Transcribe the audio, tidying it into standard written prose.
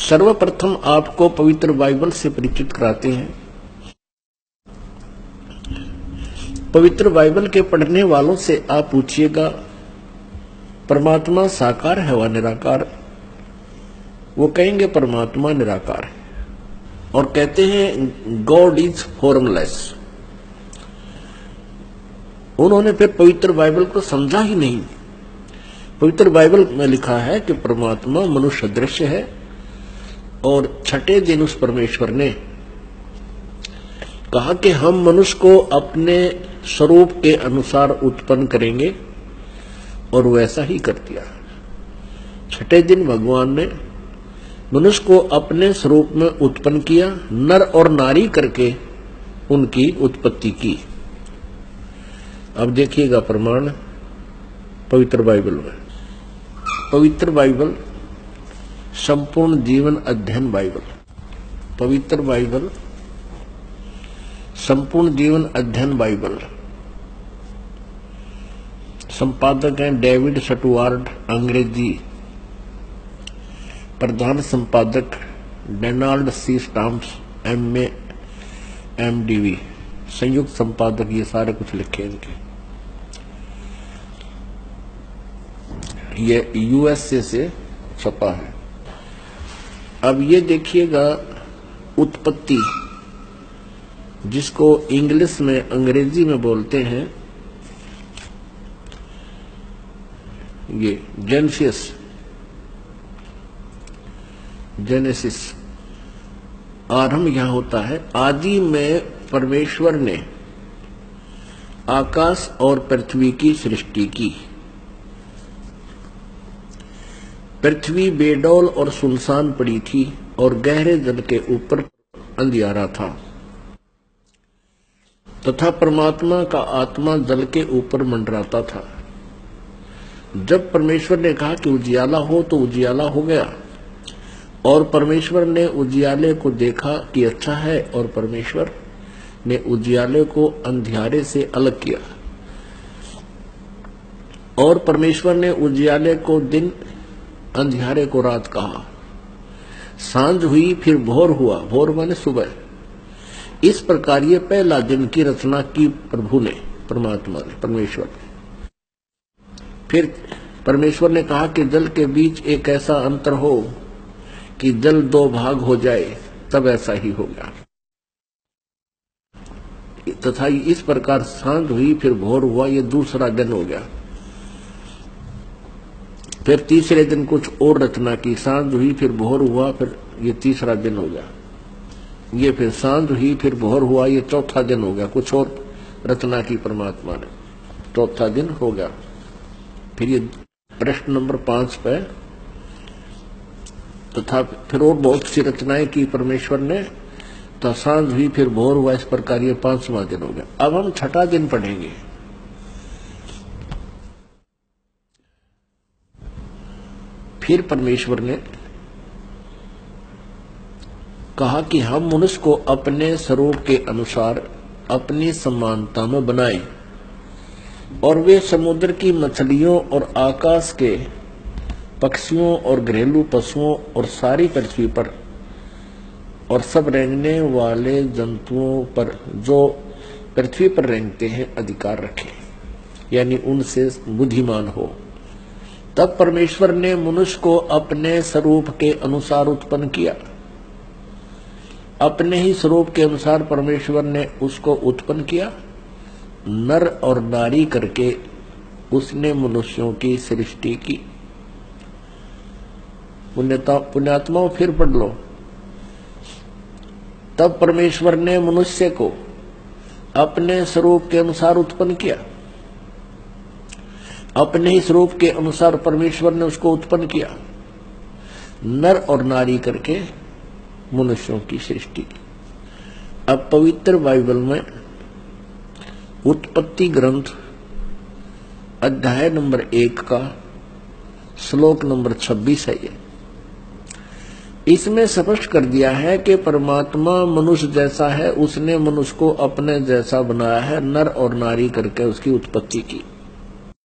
सर्वप्रथम आपको पवित्र बाइबल से परिचित कराते हैं। पवित्र बाइबल के पढ़ने वालों से आप पूछिएगा परमात्मा साकार है व निराकार? वो कहेंगे परमात्मा निराकार है और कहते हैं गॉड इज फॉर्मलेस। उन्होंने फिर पवित्र बाइबल को समझा ही नहीं। पवित्र बाइबल में लिखा है कि परमात्मा मनुष्य दृश्य है और छठे दिन उस परमेश्वर ने कहा कि हम मनुष्य को अपने स्वरूप के अनुसार उत्पन्न करेंगे और वैसा ही कर दिया। छठे दिन भगवान ने मनुष्य को अपने स्वरूप में उत्पन्न किया, नर और नारी करके उनकी उत्पत्ति की। अब देखिएगा प्रमाण पवित्र बाइबल में। पवित्र बाइबल संपूर्ण जीवन अध्ययन बाइबल। पवित्र बाइबल संपूर्ण जीवन अध्ययन बाइबल। संपादक हैं डेविड स्टुअर्ट, अंग्रेजी। प्रधान संपादक Donald C Stamps, MA MDV। संयुक्त संपादक ये सारे कुछ लिखे इनके। ये USA से छपा है। अब ये देखिएगा उत्पत्ति, जिसको इंग्लिश में अंग्रेजी में बोलते हैं ये जेनेसिस। आरंभ यहां होता है। आदि में परमेश्वर ने आकाश और पृथ्वी की सृष्टि की। पृथ्वी बेडौल और सुनसान पड़ी थी और गहरे जल के ऊपर अंधियारा था तथा परमात्मा का आत्मा जल के ऊपर मंडराता था। जब परमेश्वर ने कहा कि उजियाला हो तो उजियाला हो गया और परमेश्वर ने उजियाले को देखा कि अच्छा है और परमेश्वर ने उजियाले को अंधियारे से अलग किया और परमेश्वर ने उजियाले को दिन, अंधियारे को रात कहा। सांझ हुई फिर भोर हुआ। भोर माने सुबह। इस प्रकार ये पहला दिन की रचना की प्रभु ने, परमात्मा ने, परमेश्वर ने। फिर परमेश्वर ने कहा कि जल के बीच एक ऐसा अंतर हो कि जल दो भाग हो जाए, तब ऐसा ही हो गया। तथा इस प्रकार सांझ हुई फिर भोर हुआ, ये दूसरा दिन हो गया। फिर तीसरे दिन कुछ और रचना की। सांझ हुई फिर भोर हुआ, फिर ये तीसरा दिन हो गया। ये फिर सांझ हुई फिर भोर हुआ, ये चौथा दिन हो गया। कुछ और रचना की परमात्मा ने, चौथा दिन हो गया। फिर ये प्रश्न नंबर 5 पे तथा फिर और बहुत सी रचनाएं की परमेश्वर ने। तो सांझ हुई फिर भोर हुआ, इस प्रकार ये 5वां दिन हो गया। अब हम छठा दिन पढ़ेंगे। फिर परमेश्वर ने कहा कि हम मनुष्य को अपने स्वरूप के अनुसार अपनी समानता में बनाएं और वे समुद्र की मछलियों और आकाश के पक्षियों और घरेलू पशुओं और सारी पृथ्वी पर और सब रेंगने वाले जंतुओं पर जो पृथ्वी पर रेंगते हैं अधिकार रखें, यानी उनसे बुद्धिमान हो। तब परमेश्वर ने मनुष्य को अपने स्वरूप के अनुसार उत्पन्न किया। अपने ही स्वरूप के अनुसार परमेश्वर ने उसको उत्पन्न किया, नर और नारी करके उसने मनुष्यों की सृष्टि की। पुण्यात्माओं फिर पढ़ लो। तब परमेश्वर ने मनुष्य को अपने स्वरूप के अनुसार उत्पन्न किया। अपने ही स्वरूप के अनुसार परमेश्वर ने उसको उत्पन्न किया, नर और नारी करके मनुष्यों की सृष्टि की। अब पवित्र बाइबल में उत्पत्ति ग्रंथ अध्याय नंबर 1 का श्लोक नंबर 26 है। ये इसमें स्पष्ट कर दिया है कि परमात्मा मनुष्य जैसा है, उसने मनुष्य को अपने जैसा बनाया है, नर और नारी करके उसकी उत्पत्ति की।